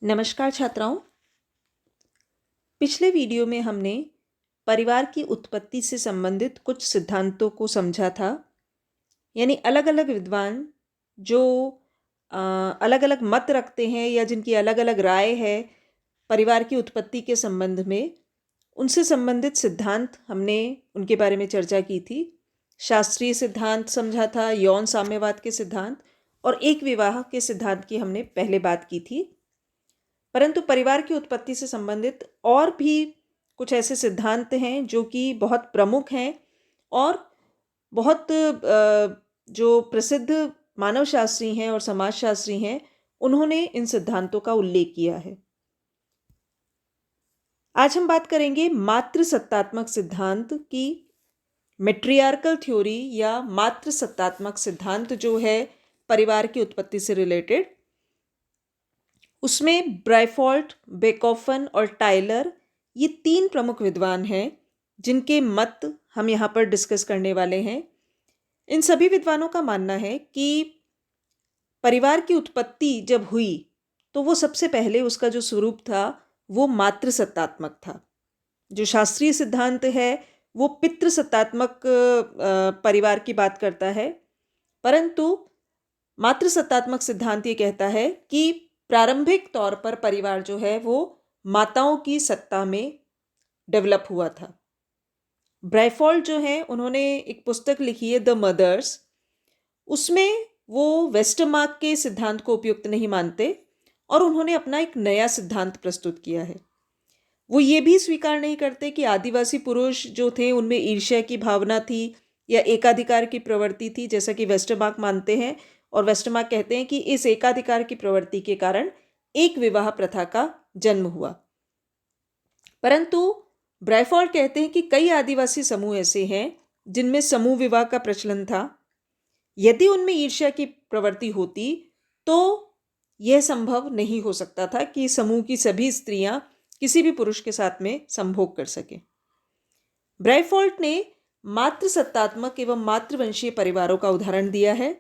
नमस्कार छात्राओं। पिछले वीडियो में हमने परिवार की उत्पत्ति से संबंधित कुछ सिद्धांतों को समझा था। यानी अलग अलग विद्वान जो अलग अलग मत रखते हैं या जिनकी अलग अलग राय है परिवार की उत्पत्ति के संबंध में, उनसे संबंधित सिद्धांत हमने उनके बारे में चर्चा की थी। शास्त्रीय सिद्धांत समझा था, यौन साम्यवाद के सिद्धांत और एक विवाह के सिद्धांत की हमने पहले बात की थी। परंतु परिवार की उत्पत्ति से संबंधित और भी कुछ ऐसे सिद्धांत हैं जो कि बहुत प्रमुख हैं और बहुत जो प्रसिद्ध मानवशास्त्री हैं और समाजशास्त्री हैं, उन्होंने इन सिद्धांतों का उल्लेख किया है। आज हम बात करेंगे मातृ सत्तात्मक सिद्धांत की। मैट्रियार्कल थ्योरी या मातृ सत्तात्मक सिद्धांत जो है परिवार की उत्पत्ति से रिलेटेड, उसमें ब्राइफॉल्ट, बेकोफन और टाइलर, ये तीन प्रमुख विद्वान हैं जिनके मत हम यहाँ पर डिस्कस करने वाले हैं। इन सभी विद्वानों का मानना है कि परिवार की उत्पत्ति जब हुई तो वो सबसे पहले उसका जो स्वरूप था वो मातृसत्तात्मक था। जो शास्त्रीय सिद्धांत है वो पितृसत्तात्मक परिवार की बात करता है, परंतु मातृसत्तात्मक सिद्धांत ये कहता है कि प्रारंभिक तौर पर परिवार जो है वो माताओं की सत्ता में डेवलप हुआ था। ब्राइफॉल्ट जो है, उन्होंने एक पुस्तक लिखी है द मदर्स। उसमें वो वेस्टरमार्क के सिद्धांत को उपयुक्त नहीं मानते और उन्होंने अपना एक नया सिद्धांत प्रस्तुत किया है। वो ये भी स्वीकार नहीं करते कि आदिवासी पुरुष जो थे उनमें ईर्ष्या की भावना थी या एकाधिकार की प्रवृत्ति थी, जैसा कि वेस्टरमार्क मानते हैं। और वेस्टरमार्क कहते हैं कि इस एकाधिकार की प्रवृत्ति के कारण एक विवाह प्रथा का जन्म हुआ। परंतु ब्राइफॉल्ट कहते हैं कि कई आदिवासी समूह ऐसे हैं जिनमें समूह विवाह का प्रचलन था। यदि उनमें ईर्ष्या की प्रवृत्ति होती तो यह संभव नहीं हो सकता था कि समूह की सभी स्त्रियां किसी भी पुरुष के साथ में संभोग कर सकें। ब्राइफॉल्ट ने मातृसत्तात्मक एवं मातृवंशीय परिवारों का उदाहरण दिया है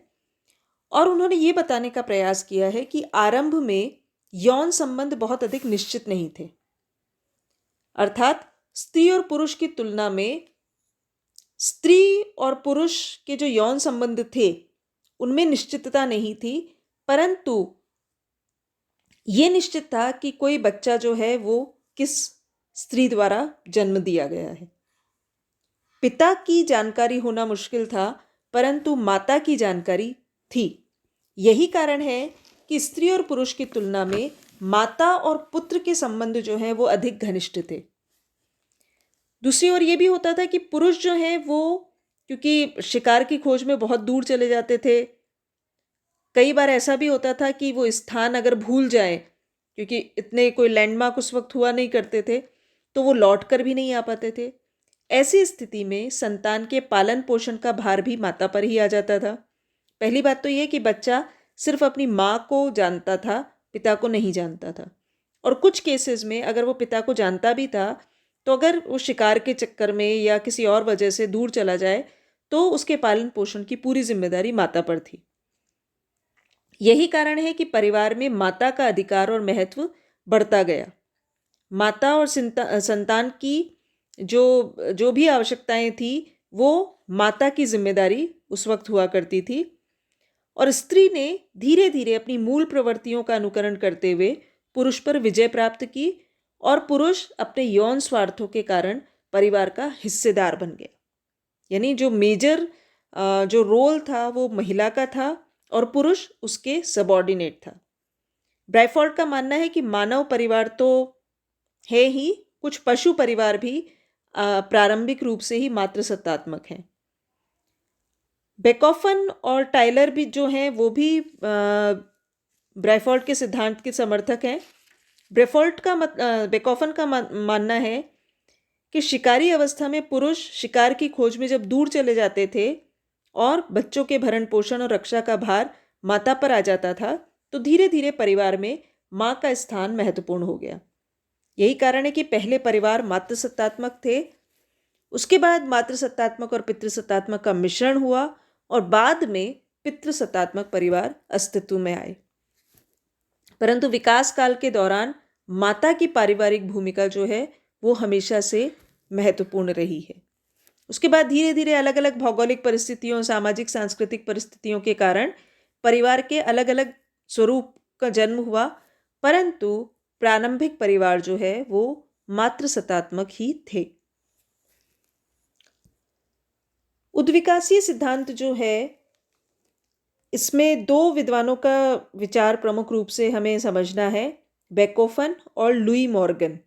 और उन्होंने ये बताने का प्रयास किया है कि आरंभ में यौन संबंध बहुत अधिक निश्चित नहीं थे। अर्थात स्त्री और पुरुष की तुलना में स्त्री और पुरुष के जो यौन संबंध थे उनमें निश्चितता नहीं थी, परंतु ये निश्चित था कि कोई बच्चा जो है वो किस स्त्री द्वारा जन्म दिया गया है। पिता की जानकारी होना मुश्किल था, परंतु माता की जानकारी थी। यही कारण है कि स्त्री और पुरुष की तुलना में माता और पुत्र के संबंध जो हैं वो अधिक घनिष्ठ थे। दूसरी ओर ये भी होता था कि पुरुष जो हैं वो, क्योंकि शिकार की खोज में बहुत दूर चले जाते थे, कई बार ऐसा भी होता था कि वो स्थान अगर भूल जाए, क्योंकि इतने कोई लैंडमार्क उस वक्त हुआ नहीं करते थे, तो वो लौट कर भी नहीं आ पाते थे। ऐसी स्थिति में संतान के पालन पोषण का भार भी माता पर ही आ जाता था। पहली बात तो ये कि बच्चा सिर्फ अपनी माँ को जानता था, पिता को नहीं जानता था। और कुछ केसेस में अगर वो पिता को जानता भी था तो अगर वो शिकार के चक्कर में या किसी और वजह से दूर चला जाए तो उसके पालन पोषण की पूरी जिम्मेदारी माता पर थी। यही कारण है कि परिवार में माता का अधिकार और महत्व बढ़ता गया। माता और संतान की जो जो भी आवश्यकताएं थी वो माता की जिम्मेदारी उस वक्त हुआ करती थी और स्त्री ने धीरे धीरे अपनी मूल प्रवृत्तियों का अनुकरण करते हुए पुरुष पर विजय प्राप्त की और पुरुष अपने यौन स्वार्थों के कारण परिवार का हिस्सेदार बन गया। यानी जो मेजर जो रोल था वो महिला का था और पुरुष उसके सबॉर्डिनेट था। ब्राइफॉल्ट का मानना है कि मानव परिवार तो है ही, कुछ पशु परिवार भी प्रारंभिक रूप से ही मातृसत्तात्मक हैं। बेकोफन और टाइलर भी जो हैं वो भी ब्राइफॉल्ट के सिद्धांत के समर्थक हैं। बेकोफन का मानना है कि शिकारी अवस्था में पुरुष शिकार की खोज में जब दूर चले जाते थे और बच्चों के भरण पोषण और रक्षा का भार माता पर आ जाता था, तो धीरे धीरे परिवार में माँ का स्थान महत्वपूर्ण हो गया। यही कारण है कि पहले परिवार मातृसत्तात्मक थे, उसके बाद मातृसत्तात्मक और पितृसत्तात्मक का मिश्रण हुआ और बाद में पितृसत्तात्मक परिवार अस्तित्व में आए। परंतु विकास काल के दौरान माता की पारिवारिक भूमिका जो है वो हमेशा से महत्वपूर्ण रही है। उसके बाद धीरे धीरे अलग अलग भौगोलिक परिस्थितियों, सामाजिक सांस्कृतिक परिस्थितियों के कारण परिवार के अलग अलग स्वरूप का जन्म हुआ, परंतु प्रारंभिक परिवार जो है वो मातृसत्तात्मक ही थे। उद्विकासीय सिद्धांत जो है, इसमें दो विद्वानों का विचार प्रमुख रूप से हमें समझना है, बेकोफन और लुई मॉर्गन।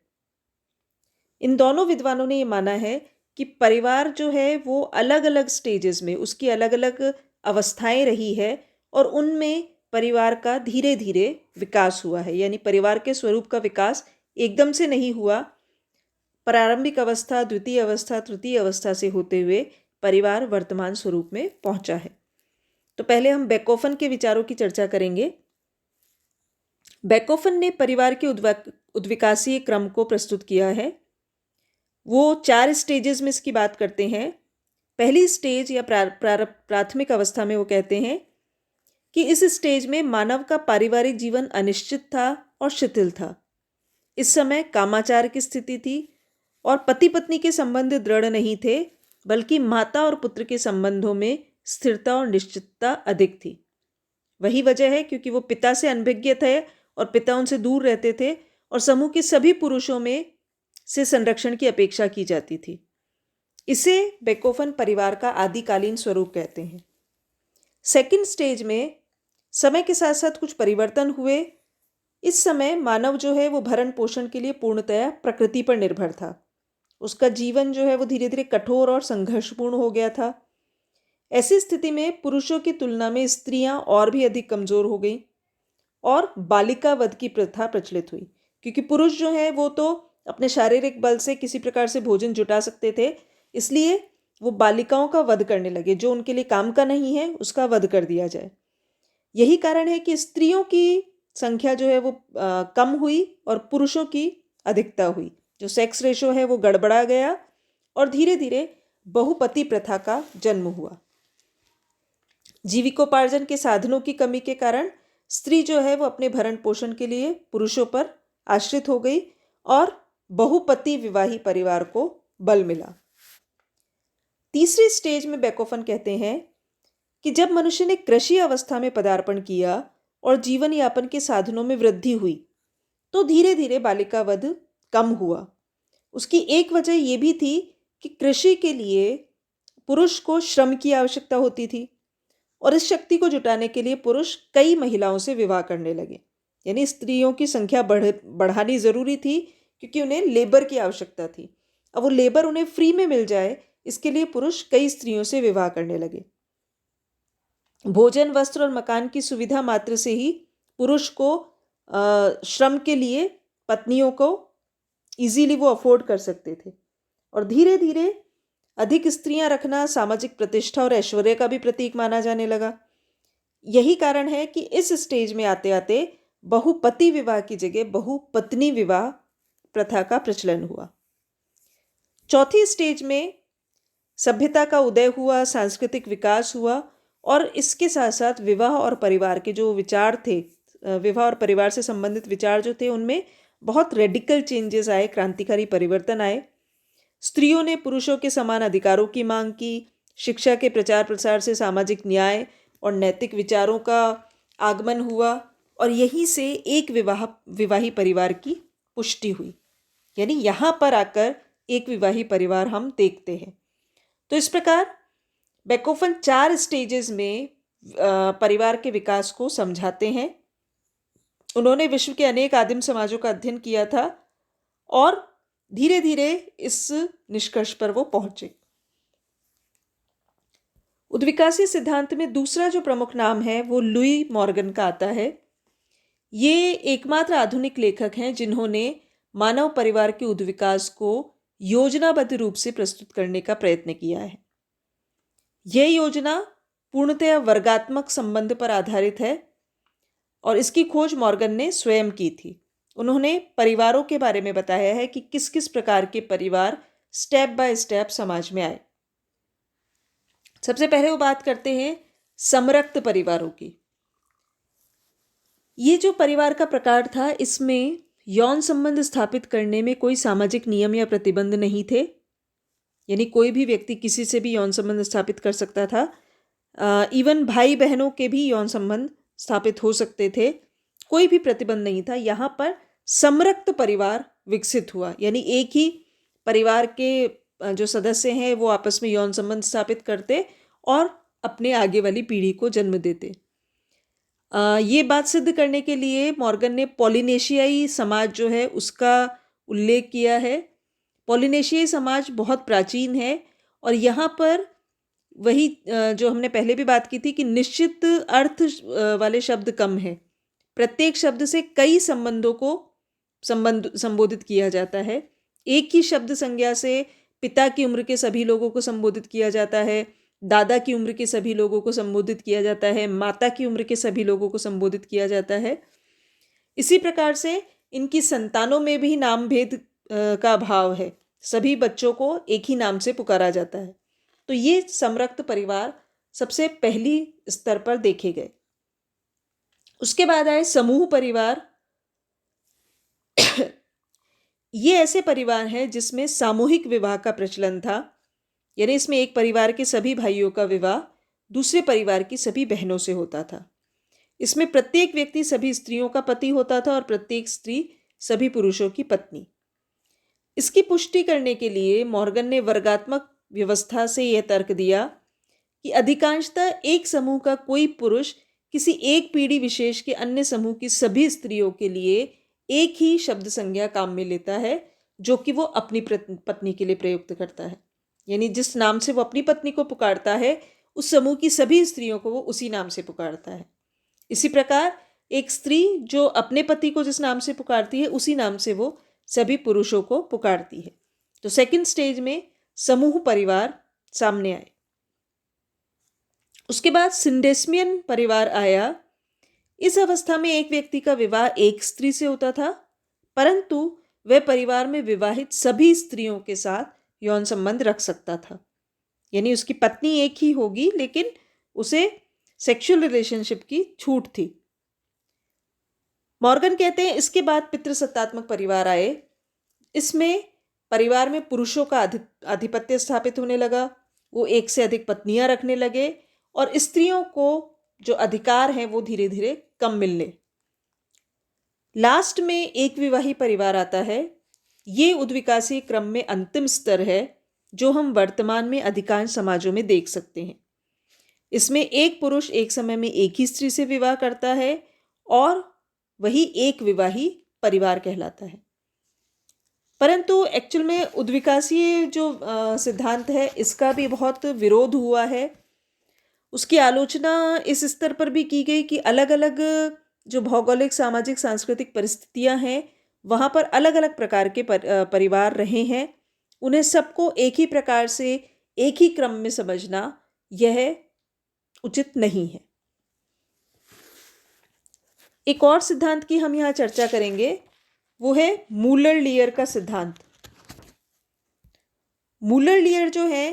इन दोनों विद्वानों ने ये माना है कि परिवार जो है वो अलग अलग स्टेजेस में, उसकी अलग अलग अवस्थाएं रही है और उनमें परिवार का धीरे धीरे विकास हुआ है। यानी परिवार के स्वरूप का विकास एकदम से नहीं हुआ। प्रारंभिक अवस्था, द्वितीय अवस्था, तृतीय अवस्था से होते हुए परिवार वर्तमान स्वरूप में पहुंचा है। तो पहले हम बेकोफन के विचारों की चर्चा करेंगे। बेकोफन ने परिवार के उद्विकासीय क्रम को प्रस्तुत किया है। वो 4 स्टेजेस में इसकी बात करते हैं। पहली स्टेज या प्राथमिक अवस्था में वो कहते हैं कि इस स्टेज में मानव का पारिवारिक जीवन अनिश्चित था और शिथिल था। इस समय कामाचार की स्थिति थी और पति पत्नी के संबंध दृढ़ नहीं थे, बल्कि माता और पुत्र के संबंधों में स्थिरता और निश्चितता अधिक थी। वही वजह है क्योंकि वो पिता से अनभिज्ञ थे और पिता उनसे दूर रहते थे और समूह के सभी पुरुषों में से संरक्षण की अपेक्षा की जाती थी। इसे बेकोफन परिवार का आदिकालीन स्वरूप कहते हैं। सेकंड स्टेज में समय के साथ साथ कुछ परिवर्तन हुए। इस समय मानव जो है वो भरण पोषण के लिए पूर्णतया प्रकृति पर निर्भर था। उसका जीवन जो है वो धीरे धीरे कठोर और संघर्षपूर्ण हो गया था। ऐसी स्थिति में पुरुषों की तुलना में स्त्रियां और भी अधिक कमजोर हो गई और बालिका वध की प्रथा प्रचलित हुई, क्योंकि पुरुष जो है वो तो अपने शारीरिक बल से किसी प्रकार से भोजन जुटा सकते थे, इसलिए वो बालिकाओं का वध करने लगे। जो उनके लिए काम का नहीं है उसका वध कर दिया जाए। यही कारण है कि स्त्रियों की संख्या जो है वो कम हुई और पुरुषों की अधिकता हुई। जो सेक्स रेशो है वो गड़बड़ा गया और धीरे धीरे बहुपति प्रथा का जन्म हुआ। जीविकोपार्जन के साधनों की कमी के कारण स्त्री जो है वो अपने भरण पोषण के लिए पुरुषों पर आश्रित हो गई और बहुपति विवाही परिवार को बल मिला। तीसरी स्टेज में बेकोफन कहते हैं कि जब मनुष्य ने कृषि अवस्था में पदार्पण किया और जीवन यापन के साधनों में वृद्धि हुई, तो धीरे धीरे बालिका वध कम हुआ। उसकी एक वजह यह भी थी कि कृषि के लिए पुरुष को श्रम की आवश्यकता होती थी और इस शक्ति को जुटाने के लिए पुरुष कई महिलाओं से विवाह करने लगे। यानी स्त्रियों की संख्या बढ़ानी जरूरी थी क्योंकि उन्हें लेबर की आवश्यकता थी। अब वो लेबर उन्हें फ्री में मिल जाए, इसके लिए पुरुष कई स्त्रियों से विवाह करने लगे। भोजन, वस्त्र और मकान की सुविधा मात्र से ही पुरुष को श्रम के लिए पत्नियों को इजीली वो अफोर्ड कर सकते थे और धीरे धीरे अधिक स्त्रियां रखना सामाजिक प्रतिष्ठा और ऐश्वर्य का भी प्रतीक माना जाने लगा। यही कारण है कि इस स्टेज में आते आते बहुपति विवाह की जगह बहुपत्नी विवाह प्रथा का प्रचलन हुआ। चौथी स्टेज में सभ्यता का उदय हुआ, सांस्कृतिक विकास हुआ और इसके साथ साथ विवाह और परिवार के जो विचार थे, विवाह और परिवार से संबंधित विचार जो थे, उनमें बहुत रेडिकल चेंजेस आए, क्रांतिकारी परिवर्तन आए। स्त्रियों ने पुरुषों के समान अधिकारों की मांग की। शिक्षा के प्रचार प्रसार से सामाजिक न्याय और नैतिक विचारों का आगमन हुआ और यहीं से एक विवाही परिवार की पुष्टि हुई। यानी यहाँ पर आकर एक विवाही परिवार हम देखते हैं। तो इस प्रकार बेकोफन 4 स्टेजेस में परिवार के विकास को समझाते हैं। उन्होंने विश्व के अनेक आदिम समाजों का अध्ययन किया था और धीरे धीरे इस निष्कर्ष पर वो पहुंचे। उद्विकासीय सिद्धांत में दूसरा जो प्रमुख नाम है वो लुई मॉर्गन का आता है। ये एकमात्र आधुनिक लेखक हैं जिन्होंने मानव परिवार के उद्विकास को योजनाबद्ध रूप से प्रस्तुत करने का प्रयत्न किया है। यह योजना पूर्णतः वर्गात्मक संबंध पर आधारित है और इसकी खोज मॉर्गन ने स्वयं की थी। उन्होंने परिवारों के बारे में बताया है कि किस किस प्रकार के परिवार स्टेप बाय स्टेप समाज में आए। सबसे पहले वो बात करते हैं समरक्त परिवारों की। ये जो परिवार का प्रकार था, इसमें यौन संबंध स्थापित करने में कोई सामाजिक नियम या प्रतिबंध नहीं थे। यानी कोई भी व्यक्ति किसी से भी यौन संबंध स्थापित कर सकता था। इवन भाई बहनों के भी यौन संबंध स्थापित हो सकते थे। कोई भी प्रतिबंध नहीं था। यहाँ पर समरक्त परिवार विकसित हुआ, यानी एक ही परिवार के जो सदस्य हैं वो आपस में यौन संबंध स्थापित करते और अपने आगे वाली पीढ़ी को जन्म देते। ये बात सिद्ध करने के लिए मॉर्गन ने पॉलिनेशियाई समाज जो है उसका उल्लेख किया है। पॉलिनेशियाई समाज बहुत प्राचीन है और यहाँ पर वही जो हमने पहले भी बात की थी कि निश्चित अर्थ वाले शब्द कम है। प्रत्येक शब्द से कई संबंधों को संबोधित किया जाता है। एक ही शब्द संज्ञा से पिता की उम्र के सभी लोगों को संबोधित किया जाता है, दादा की उम्र के सभी लोगों को संबोधित किया जाता है, माता की उम्र के सभी लोगों को संबोधित किया जाता है। इसी प्रकार से इनकी संतानों में भी नाम भेद का भाव है। सभी बच्चों को एक ही नाम से पुकारा जाता है। तो ये समरक्त परिवार सबसे पहली स्तर पर देखे गए। उसके बाद आए समूह परिवार। ये ऐसे परिवार हैं जिसमें सामूहिक विवाह का प्रचलन था। यानी इसमें एक परिवार के सभी भाइयों का विवाह दूसरे परिवार की सभी बहनों से होता था। इसमें प्रत्येक व्यक्ति सभी स्त्रियों का पति होता था और प्रत्येक स्त्री सभी पुरुषों की पत्नी। इसकी पुष्टि करने के लिए मॉर्गन ने वर्गात्मक व्यवस्था से यह तर्क दिया कि अधिकांशतः एक समूह का कोई पुरुष किसी एक पीढ़ी विशेष के अन्य समूह की सभी स्त्रियों के लिए एक ही शब्द संज्ञा काम में लेता है, जो कि वो अपनी पत्नी के लिए प्रयुक्त करता है। यानी जिस नाम से वो अपनी पत्नी को पुकारता है, उस समूह की सभी स्त्रियों को वो उसी नाम से पुकारता है। इसी प्रकार एक स्त्री जो अपने पति को जिस नाम से पुकारती है, उसी नाम से वो सभी पुरुषों को पुकारती है। तो सेकंड स्टेज में समूह परिवार सामने आए। उसके बाद सिंडेस्मियन परिवार आया। इस अवस्था में एक व्यक्ति का विवाह एक स्त्री से होता था, परंतु वह परिवार में विवाहित सभी स्त्रियों के साथ यौन संबंध रख सकता था। यानी उसकी पत्नी एक ही होगी, लेकिन उसे सेक्सुअल रिलेशनशिप की छूट थी। मॉर्गन कहते हैं इसके बाद पितृसत्तात्मक परिवार आए। इसमें परिवार में पुरुषों का आधिपत्य स्थापित होने लगा। वो एक से अधिक पत्नियां रखने लगे और स्त्रियों को जो अधिकार हैं वो धीरे धीरे कम मिलने। लास्ट में एक विवाही परिवार आता है। ये उद्विकासीय क्रम में अंतिम स्तर है जो हम वर्तमान में अधिकांश समाजों में देख सकते हैं। इसमें एक पुरुष एक समय में एक ही स्त्री से विवाह करता है और वही एक विवाही परिवार कहलाता है। परंतु एक्चुअल में उद्विकासीय जो सिद्धांत है, इसका भी बहुत विरोध हुआ है। उसकी आलोचना इस स्तर पर भी की गई कि अलग अलग जो भौगोलिक, सामाजिक, सांस्कृतिक परिस्थितियां हैं, वहाँ पर अलग अलग प्रकार के परिवार रहे हैं। उन्हें सबको एक ही प्रकार से एक ही क्रम में समझना यह उचित नहीं है। एक और सिद्धांत की हम यहाँ चर्चा करेंगे, वो है मूलर लियर का सिद्धांत। मूलर लियर जो है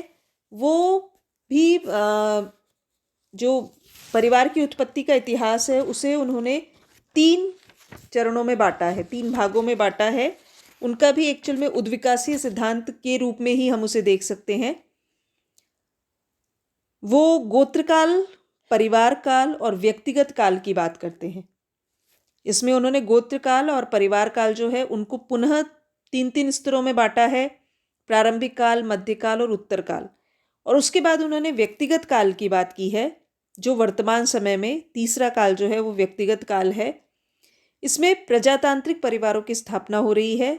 वो भी जो परिवार की उत्पत्ति का इतिहास है उसे उन्होंने 3 चरणों में बांटा है, 3 भागों में बांटा है। उनका भी एक्चुअल में उद्विकासीय सिद्धांत के रूप में ही हम उसे देख सकते हैं। वो गोत्रकाल, परिवार काल और व्यक्तिगत काल की बात करते हैं। इसमें उन्होंने गोत्रकाल और परिवार काल जो है उनको पुनः 3-3 स्तरों में बांटा है, प्रारंभिक काल, मध्यकाल और उत्तरकाल। और उसके बाद उन्होंने व्यक्तिगत काल की बात की है, जो वर्तमान समय में तीसरा काल जो है वो व्यक्तिगत काल है। इसमें प्रजातांत्रिक परिवारों की स्थापना हो रही है।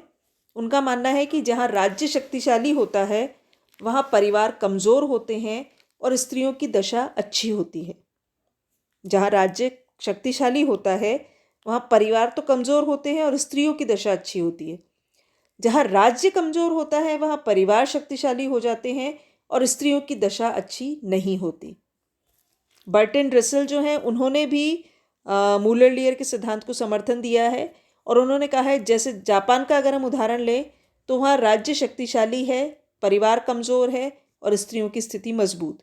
उनका मानना है कि जहाँ राज्य शक्तिशाली होता है वहाँ परिवार कमज़ोर होते हैं और स्त्रियों की दशा अच्छी होती है। जहाँ राज्य शक्तिशाली होता है वहाँ परिवार तो कमज़ोर होते हैं और स्त्रियों की दशा अच्छी होती है। जहाँ राज्य कमज़ोर होता है वहाँ परिवार शक्तिशाली हो जाते हैं और स्त्रियों की दशा अच्छी नहीं होती। बर्टन रसेल जो हैं उन्होंने भी मूलर लियर के सिद्धांत को समर्थन दिया है और उन्होंने कहा है जैसे जापान का अगर हम उदाहरण लें तो वहाँ राज्य शक्तिशाली है, परिवार कमज़ोर है और स्त्रियों की स्थिति मजबूत।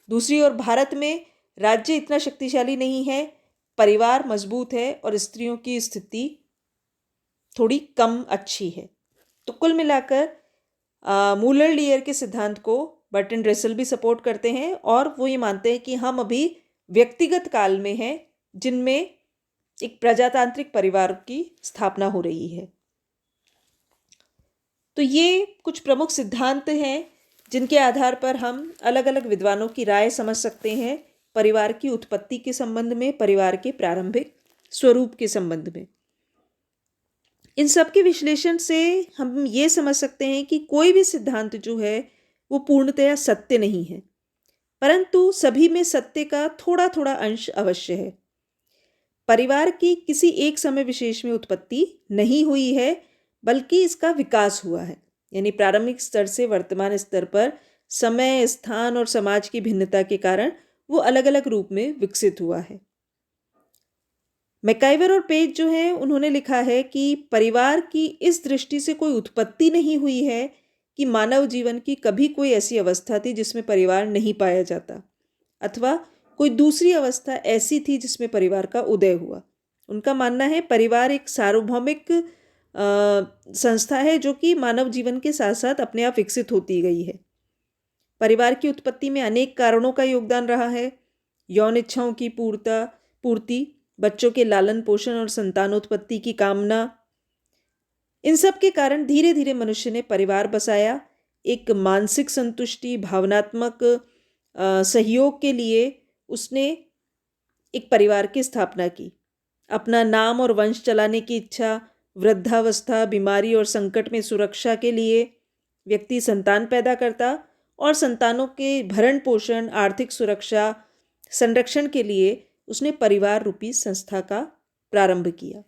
दूसरी ओर भारत में राज्य इतना शक्तिशाली नहीं है, परिवार मजबूत है और स्त्रियों की स्थिति थोड़ी कम अच्छी है। तो कुल मिलाकर मूलर लियर के सिद्धांत को बर्टन रसेल भी सपोर्ट करते हैं और वो ये मानते हैं कि हम अभी व्यक्तिगत काल में हैं जिनमें एक प्रजातांत्रिक परिवार की स्थापना हो रही है। तो ये कुछ प्रमुख सिद्धांत हैं जिनके आधार पर हम अलग अलग विद्वानों की राय समझ सकते हैं परिवार की उत्पत्ति के संबंध में, परिवार के प्रारंभिक स्वरूप के संबंध में। इन सब के विश्लेषण से हम ये समझ सकते हैं कि कोई भी सिद्धांत जो है वो पूर्णतया सत्य नहीं है, परंतु सभी में सत्य का थोड़ा थोड़ा अंश अवश्य है। परिवार की किसी एक समय विशेष में उत्पत्ति नहीं हुई है, बल्कि इसका विकास हुआ है। यानी प्रारंभिक स्तर से वर्तमान स्तर पर समय, स्थान और समाज की भिन्नता के कारण वो अलग अलग रूप में विकसित हुआ है। मैकाइवर और पेज जो है उन्होंने लिखा है कि परिवार की इस दृष्टि से कोई उत्पत्ति नहीं हुई है कि मानव जीवन की कभी कोई ऐसी अवस्था थी जिसमें परिवार नहीं पाया जाता, अथवा कोई दूसरी अवस्था ऐसी थी जिसमें परिवार का उदय हुआ। उनका मानना है परिवार एक सार्वभौमिक संस्था है जो कि मानव जीवन के साथ साथ अपने आप विकसित होती गई है। परिवार की उत्पत्ति में अनेक कारणों का योगदान रहा है। यौन इच्छाओं की पूर्ति, बच्चों के लालन पोषण और संतानोत्पत्ति की कामना, इन सब के कारण धीरे धीरे मनुष्य ने परिवार बसाया। एक मानसिक संतुष्टि, भावनात्मक सहयोग के लिए उसने एक परिवार की स्थापना की। अपना नाम और वंश चलाने की इच्छा, वृद्धावस्था, बीमारी और संकट में सुरक्षा के लिए व्यक्ति संतान पैदा करता और संतानों के भरण पोषण, आर्थिक सुरक्षा, संरक्षण के लिए उसने परिवार रूपी संस्था का प्रारंभ किया।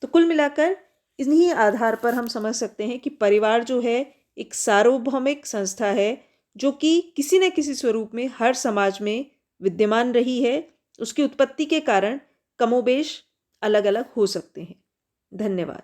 तो कुल मिलाकर इन्हीं आधार पर हम समझ सकते हैं कि परिवार जो है एक सार्वभौमिक संस्था है जो कि किसी न किसी स्वरूप में हर समाज में विद्यमान रही है। उसकी उत्पत्ति के कारण कमोबेश अलग अलग हो सकते हैं। धन्यवाद।